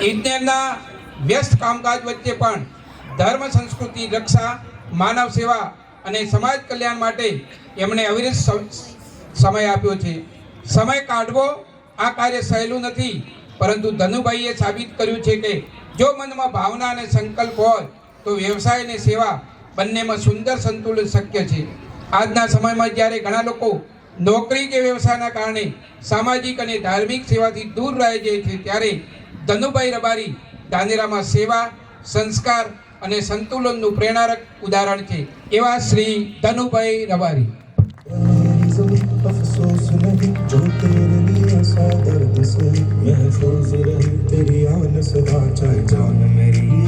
ઇજનેરના વ્યસ્ત કામકાજ વચ્ચે પણ ધર્મ સંસ્કૃતિ રક્ષા, માનવ સેવા અને સમાજ કલ્યાણ માટે એમણે અવિરત સમય આપ્યો છે. સમય કાઢવો આ કાર્ય સહેલું નથી, પરંતુ ધનુભાઈએ સાબિત કર્યું છે કે જો મનમાં ભાવના અને સંકલ્પ હોય તો વ્યવસાય અને સેવા બંનેમાં સુંદર સંતુલન શક્ય છે. આજના સમયમાં જ્યારે ઘણા લોકો નોકરી કે વ્યવસાયના કારણે સામાજિક અને ધાર્મિક સેવાથી દૂર રહી જાય છે, ત્યારે ધનુભાઈ રબારી ધાનેરામાં સેવા, સંસ્કાર અને સંતુલનનું પ્રેરણારક ઉદાહરણ છે. એવા શ્રી ધનુભાઈ રબારી. अफसोस नहीं जो तेरे लिए ऐसा दर्द से महफूज रहे तेरी आन सदा, चाहे जान मेरी